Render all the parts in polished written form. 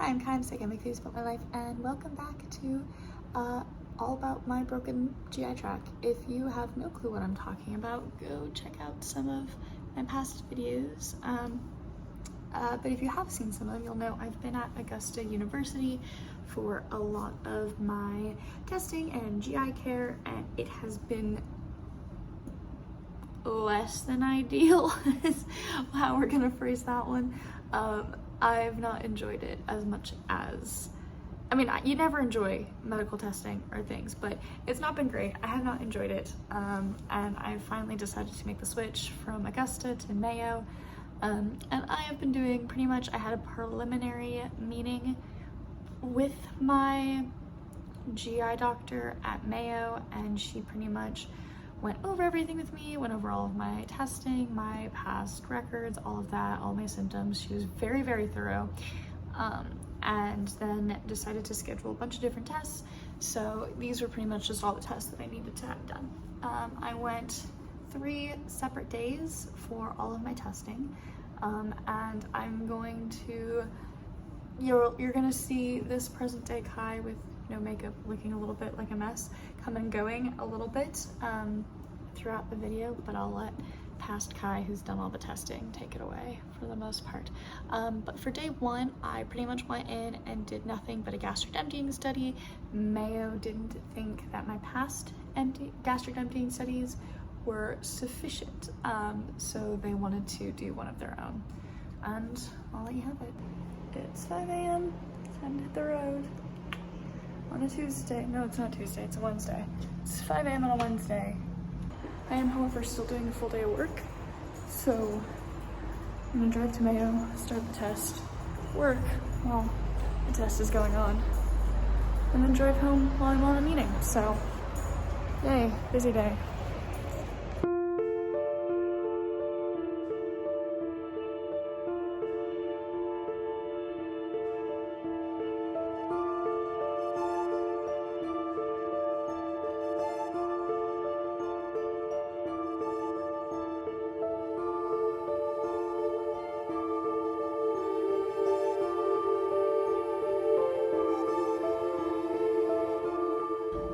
I'm Kai, I'm sick, I make videos about my life, and welcome back to all about my broken GI tract. If you have no clue what I'm talking about, go check out some of my past videos. But if you have seen some of them, you'll know I've been at Augusta University for a lot of my testing and GI care, and it has been less than ideal is how we're gonna phrase that one. I've not enjoyed it as much as, I mean, you never enjoy medical testing or things, but it's not been great. I have not enjoyed it, and I finally decided to make the switch from Augusta to Mayo, and I have been doing pretty much, I had a preliminary meeting with my GI doctor at Mayo, and she pretty much went over everything with me, went over all of my testing, my past records, all of that, all my symptoms. She was very, very thorough, and then decided to schedule a bunch of different tests. So these were pretty much just all the tests that I needed to have done. I went 3 separate days for all of my testing, and I'm going to, you're gonna see this present day Kai with no makeup, looking a little bit like a mess, come and going a little bit throughout the video, but I'll let past Kai, who's done all the testing, take it away for the most part. But for day 1, I pretty much went in and did nothing but a gastric emptying study. Mayo didn't think that my past gastric emptying studies were sufficient, so they wanted to do one of their own. And I'll let you have it. It's 5 a.m. Time to hit the road. On a Tuesday, no, it's not Tuesday, it's a Wednesday. It's 5 a.m. on a Wednesday. I am, however, still doing a full day of work, so I'm gonna drive to Mayo, start the test, work while the test is going on, and then drive home while I'm on a meeting. So, yay, busy day.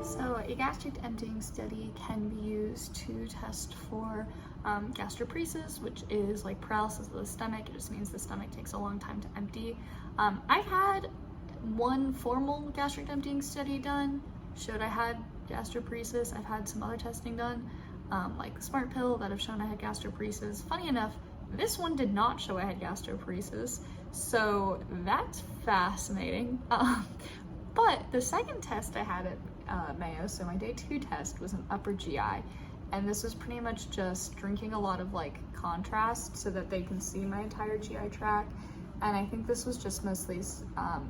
So a gastric emptying study can be used to test for gastroparesis, which is like paralysis of the stomach. It just means the stomach takes a long time to empty. I've had one formal gastric emptying study done, showed I had gastroparesis. I've had some other testing done, like the smart pill, that have shown I had gastroparesis. Funny enough, this one did not show I had gastroparesis, so that's fascinating. But the second test I had at Mayo, so my day 2 test, was an upper GI, and this was pretty much just drinking a lot of like contrast so that they can see my entire GI tract. And I think this was just mostly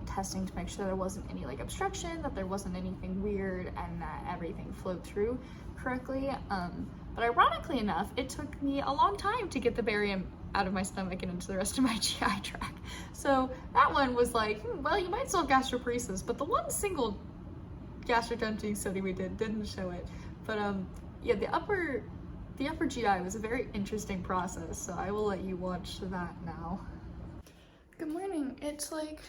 testing to make sure there wasn't any like obstruction, that there wasn't anything weird, and that everything flowed through correctly. But ironically enough, it took me a long time to get the barium out of my stomach and into the rest of my GI tract. So that one was like, well, you might still have gastroparesis, but the one single gastric emptying study we did didn't show it. But yeah, the upper GI was a very interesting process, so I will let you watch that now. Good morning. It's like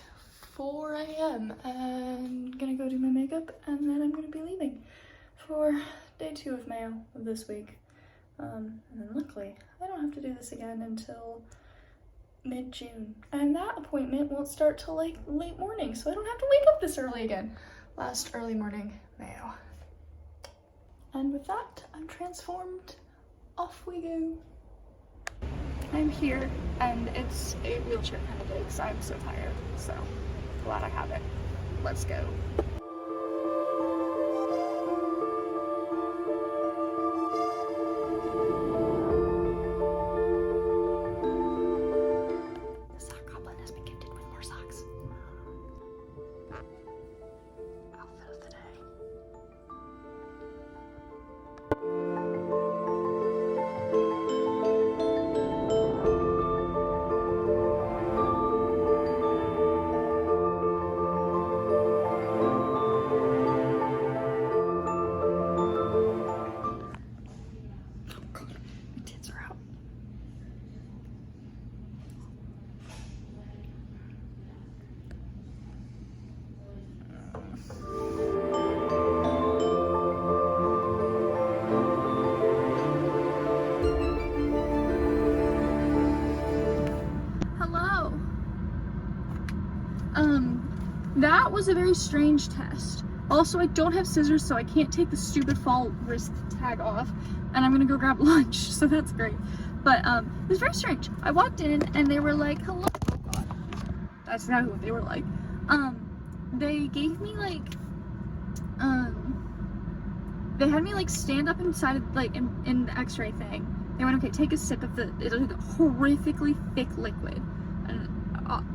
4 a.m. I'm gonna go do my makeup, and then I'm gonna be leaving for day 2 of Mayo this week. And then luckily, I don't have to do this again until mid-June. And that appointment won't start till like late morning, so I don't have to wake up this early again. Last early morning Mayo. And with that, I'm transformed. Off we go. I'm here, and it's a wheelchair kind of day because I'm so tired, so glad I have it. Let's go. That was a very strange test. Also, I don't have scissors, so I can't take the stupid fall wrist tag off, and I'm gonna go grab lunch, so that's great. But it was very strange. I walked in and they were like, hello. Oh god, that's not what they were like. They gave me like, they had me like stand up inside of like in the X-ray thing. They went, okay, take a sip of it's like a horrifically thick liquid, and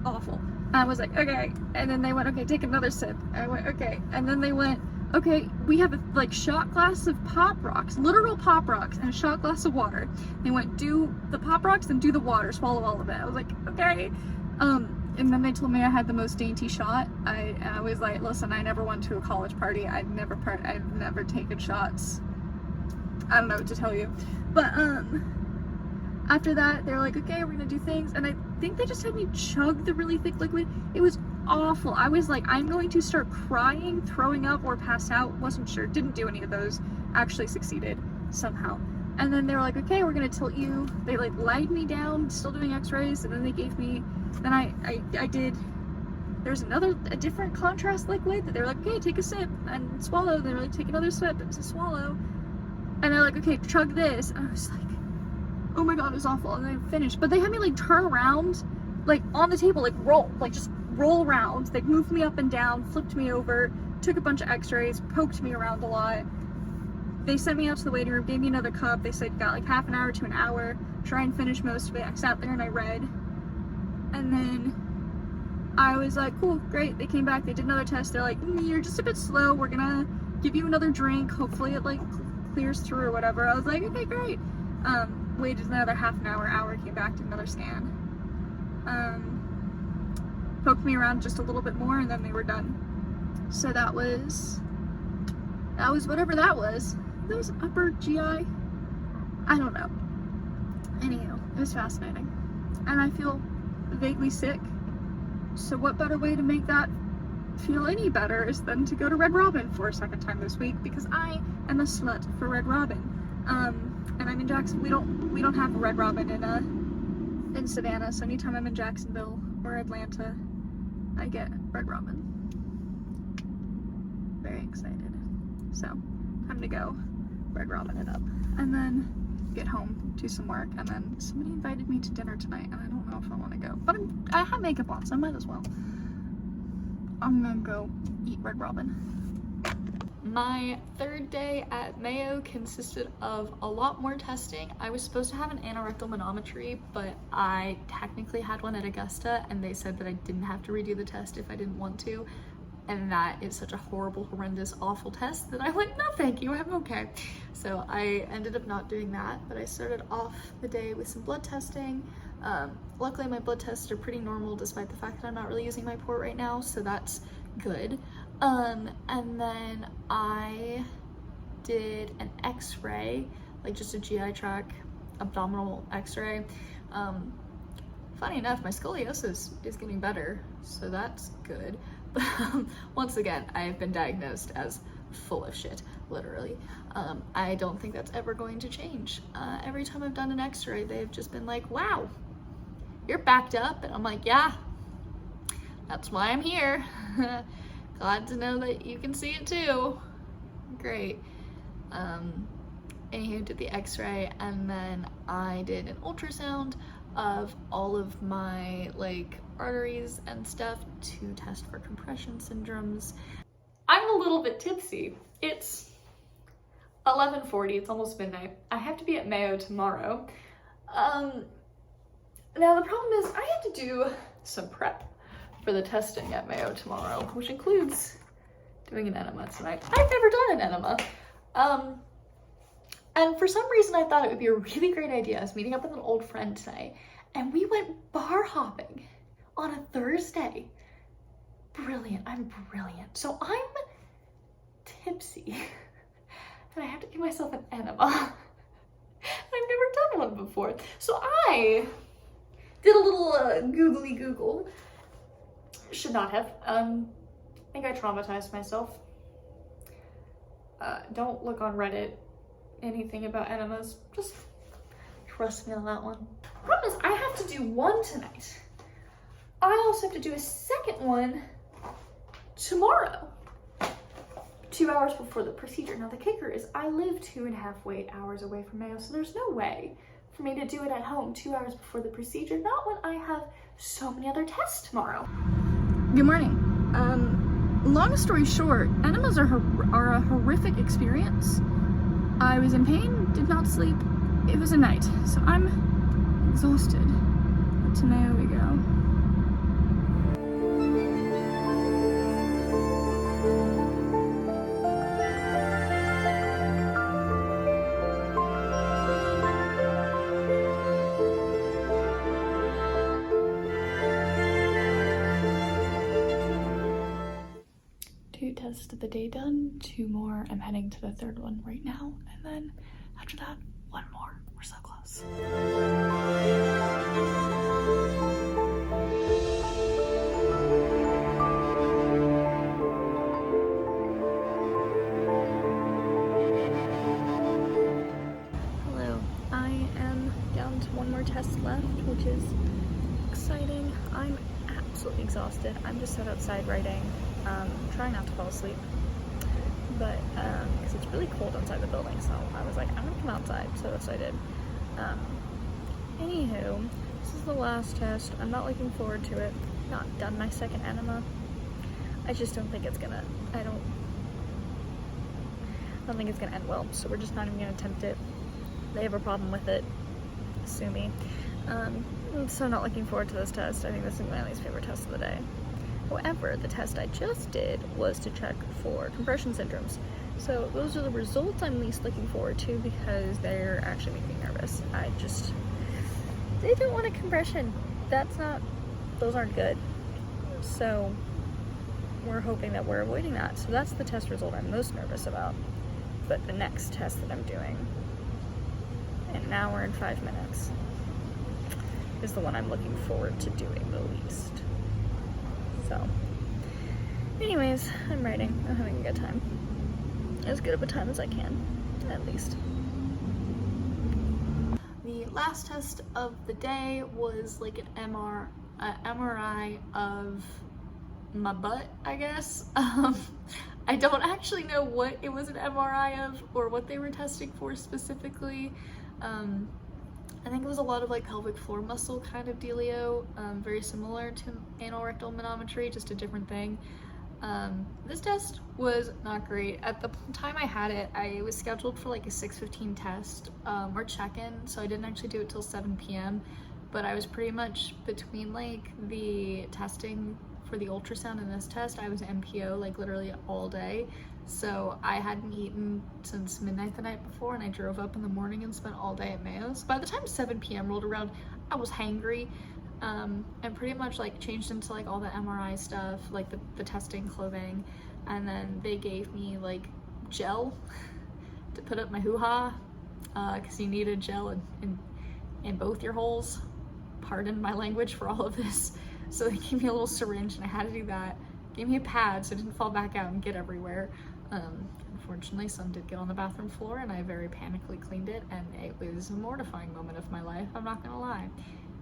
awful. And I was like, okay. And then they went, okay, take another sip. And I went, okay. And then they went, okay, we have a like shot glass of Pop Rocks, literal Pop Rocks, and a shot glass of water. They went, do the Pop Rocks and do the water, swallow all of it. I was like, okay. And then they told me I had the most dainty shot. I was like, listen, I never went to a college party. I've never taken shots. I don't know what to tell you. But after that, they were like, okay, we're gonna do things. And I think they just had me chug the really thick liquid. It was awful. I was like, I'm going to start crying, throwing up, or pass out. Wasn't sure. Didn't do any of those. Actually succeeded somehow. And then they were like, okay, we're gonna tilt you. They like lied me down, still doing x-rays, and then they gave me, then I did, there's a different contrast liquid that they were like, okay, take a sip and swallow. They were like, take another sip, it was a swallow. And they're like, okay, chug this. And I was like, oh my god, it was awful. And then I finished. But they had me like turn around, like on the table, like roll, like just roll around. They moved me up and down, flipped me over, took a bunch of x-rays, poked me around a lot. They sent me out to the waiting room, gave me another cup. They said, got like half an hour to an hour, try and finish most of it. I sat there and I read. And then I was like, cool, great. They came back, they did another test. They're like, you're just a bit slow. We're gonna give you another drink. Hopefully it like clears through or whatever. I was like, okay, great. Waited another half an hour, came back, did another scan. Poked me around just a little bit more and then they were done. So that was whatever that was. That was upper GI. I don't know. Anyhow, it was fascinating. And I feel vaguely sick. So what better way to make that feel any better is than to go to Red Robin for a second time this week, because I am a slut for Red Robin. And I'm in Jackson. We don't have a Red Robin in Savannah, so anytime I'm in Jacksonville or Atlanta, I get Red Robin. Very excited. So, time to go Red Robin it up. And then get home, do some work, and then somebody invited me to dinner tonight, and I don't know if I want to go. But I have makeup on, so I might as well. I'm gonna go eat Red Robin. My third day at Mayo consisted of a lot more testing. I was supposed to have an anorectal manometry, but I technically had one at Augusta, and they said that I didn't have to redo the test if I didn't want to. And that is such a horrible, horrendous, awful test that I went, no thank you, I'm okay. So I ended up not doing that, but I started off the day with some blood testing. Luckily my blood tests are pretty normal despite the fact that I'm not really using my port right now, so that's good. And then I did an x-ray, like just a GI tract abdominal x-ray. Funny enough, my scoliosis is getting better, so that's good. But once again, I have been diagnosed as full of shit, literally. I don't think that's ever going to change. Every time I've done an x-ray, they've just been like, wow, you're backed up. And I'm like, yeah, that's why I'm here. Glad to know that you can see it too. Great. Anywho, did the x-ray, and then I did an ultrasound of all of my like arteries and stuff to test for compression syndromes. I'm a little bit tipsy. It's 11:40, it's almost midnight. I have to be at Mayo tomorrow. Now the problem is I have to do some prep for the testing at Mayo tomorrow, which includes doing an enema tonight. I've never done an enema. And for some reason I thought it would be a really great idea. I was meeting up with an old friend tonight and we went bar hopping on a Thursday. Brilliant, I'm brilliant. So I'm tipsy and I have to give myself an enema. I've never done one before. So I did a little googly Google. Should not have. I think I traumatized myself. Don't look on Reddit anything about enemas. Just trust me on that one. The problem is I have to do one tonight. I also have to do a second one tomorrow, 2 hours before the procedure. Now the kicker is I live 2.5 hours away from Mayo, so there's no way for me to do it at home 2 hours before the procedure, not when I have so many other tests tomorrow. Good morning. Long story short, enemas are a horrific experience. I was in pain, did not sleep. It was a night, so I'm exhausted. But to Mayo we go. Two tests of the day done, 2 more. I'm heading to the third one right now, and then after that, 1 more. We're so close. Hello, I am down to 1 more test left, which is exciting. I'm absolutely exhausted. I'm just sat outside writing. Trying not to fall asleep, but because it's really cold outside the building, so I was like, I'm gonna come outside, so that's what I did. Anywho, this is the last test. I'm not looking forward to it. Not done my second enema. I just don't think it's gonna, I don't think it's gonna end well, so we're just not even gonna attempt it. They have a problem with it, sue me. So I'm not looking forward to this test. I think this is my least favorite test of the day. However, the test I just did was to check for compression syndromes. So those are the results I'm least looking forward to because they're actually making me nervous. They don't want a compression. Those aren't good. So we're hoping that we're avoiding that. So that's the test result I'm most nervous about. But the next test that I'm doing, in an hour and 5 minutes, is the one I'm looking forward to doing the least. So, anyways, I'm writing. I'm having a good time. As good of a time as I can, at least. The last test of the day was like an MRI of my butt, I guess. I don't actually know what it was an MRI of or what they were testing for specifically. I think it was a lot of like pelvic floor muscle kind of dealio, very similar to anal rectal manometry, just a different thing. This test was not great. At the time I had it, I was scheduled for like a 6:15 test or check-in, so I didn't actually do it till 7 p.m. But I was pretty much between like the testing for the ultrasound and this test, I was MPO like literally all day. So I hadn't eaten since midnight the night before, and I drove up in the morning and spent all day at Mayo. So by the time 7 p.m. rolled around, I was hangry, and pretty much like changed into like all the MRI stuff, like the testing clothing, and then they gave me like gel to put up my hoo-ha, because you need a gel in both your holes. Pardon my language for all of this. So they gave me a little syringe and I had to do that. Gave me a pad so it didn't fall back out and get everywhere. Unfortunately, some did get on the bathroom floor and I very panically cleaned it, and it was a mortifying moment of my life, I'm not gonna lie.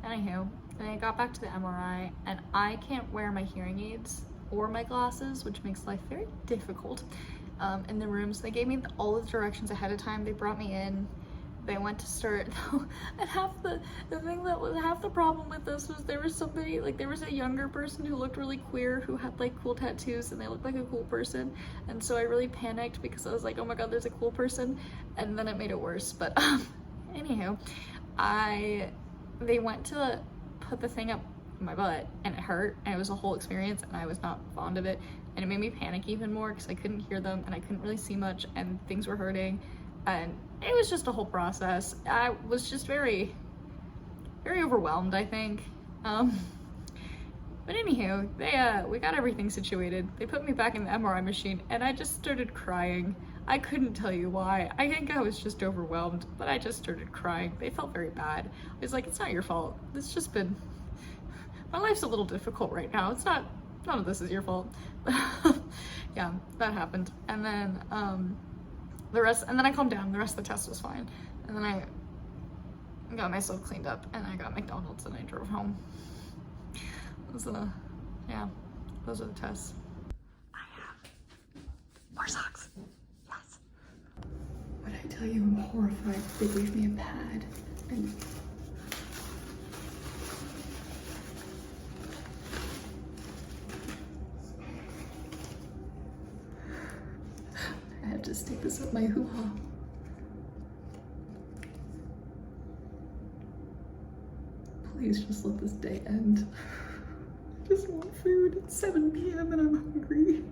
Anywho, then I got back to the MRI and I can't wear my hearing aids or my glasses, which makes life very difficult in the rooms. They gave me all the directions ahead of time. They brought me in. They went to start, and half the problem with this was there was somebody, like there was a younger person who looked really queer who had like cool tattoos and they looked like a cool person, and so I really panicked because I was like, oh my god, there's a cool person, and then it made it worse. But anywho, they went to put the thing up my butt and it hurt, and it was a whole experience and I was not fond of it, and it made me panic even more because I couldn't hear them and I couldn't really see much and things were hurting. And it was just a whole process. I was just very, very overwhelmed, I think. But anywho, we got everything situated. They put me back in the MRI machine and I just started crying. I couldn't tell you why. I think I was just overwhelmed, but I just started crying. They felt very bad. I was like, it's not your fault. It's just been, my life's a little difficult right now. It's not, none of this is your fault. Yeah, that happened. And then, and then I calmed down. The rest of the test was fine. And then I got myself cleaned up and I got McDonald's and I drove home. Yeah, those are the tests. I have more socks. Yes. When I tell you I'm horrified, they gave me a pad and I have to stick this up my hoo-ha. Please just let this day end. I just want food. It's 7 p.m. and I'm hungry.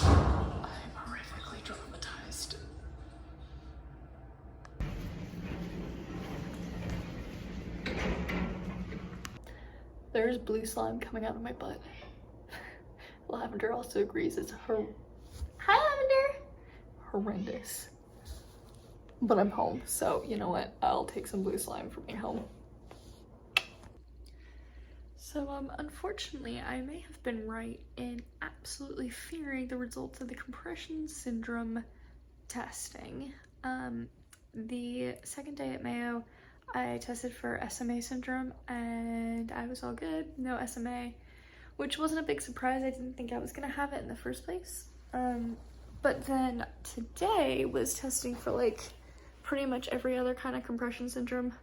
I'm horrifically traumatized. There's blue slime coming out of my butt. Lavender also agrees it's Hi, Lavender! Horrendous. But I'm home, so you know what? I'll take some blue slime for me home. So, unfortunately, I may have been right in absolutely fearing the results of the compression syndrome testing. The second day at Mayo, I tested for SMA syndrome and I was all good, no SMA, which wasn't a big surprise. I didn't think I was gonna have it in the first place. But then today was testing for like pretty much every other kind of compression syndrome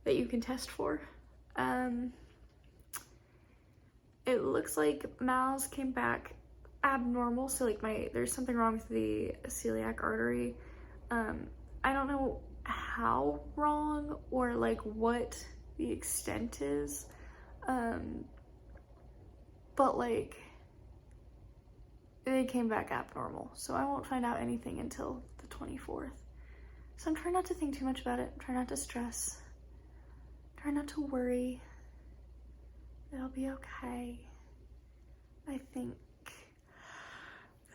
that you can test for. It looks like Mal's came back abnormal, so like there's something wrong with the celiac artery. I don't know how wrong or like what the extent is, but like they came back abnormal, so I won't find out anything until the 24th. So I'm trying not to think too much about it, try not to stress, try not to worry. It'll be okay. I think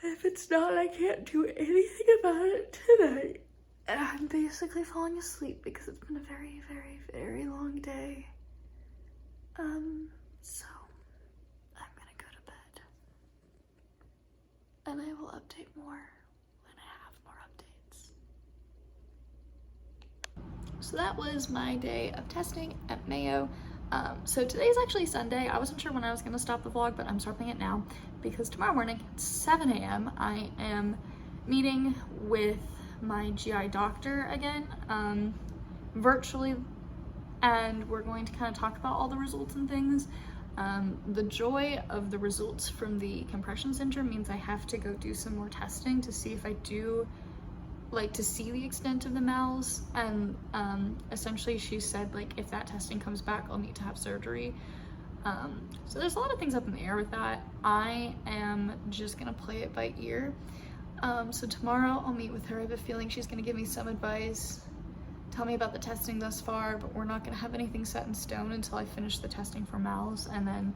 if it's not, I can't do anything about it tonight. I'm basically falling asleep because it's been a very, very, very long day. So I'm gonna go to bed. And I will update more when I have more updates. So that was my day of testing at Mayo. So today's actually Sunday. I wasn't sure when I was gonna stop the vlog, but I'm stopping it now because tomorrow morning at 7 a.m. I am meeting with my GI doctor again, virtually, and we're going to kind of talk about all the results and things. The joy of the results from the compression syndrome means I have to go do some more testing to see if I do like to see the extent of the MALS, and essentially she said like if that testing comes back I'll need to have surgery. So there's a lot of things up in the air with that. I am just gonna play it by ear. So tomorrow I'll meet with her. I have a feeling she's gonna give me some advice, tell me about the testing thus far, but we're not gonna have anything set in stone until I finish the testing for MALS, and then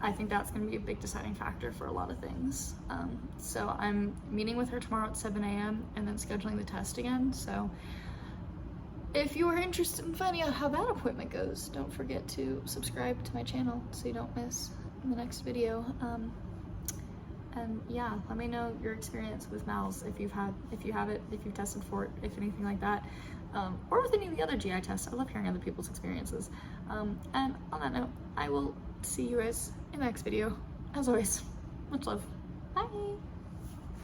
I think that's gonna be a big deciding factor for a lot of things. So I'm meeting with her tomorrow at 7 a.m. and then scheduling the test again. So if you are interested in finding out how that appointment goes, don't forget to subscribe to my channel so you don't miss the next video. And yeah, let me know your experience with MALS, if you have it, if you've tested for it, if anything like that, or with any of the other GI tests. I love hearing other people's experiences. And on that note, I will see you guys in the next video. As always, much love. Bye.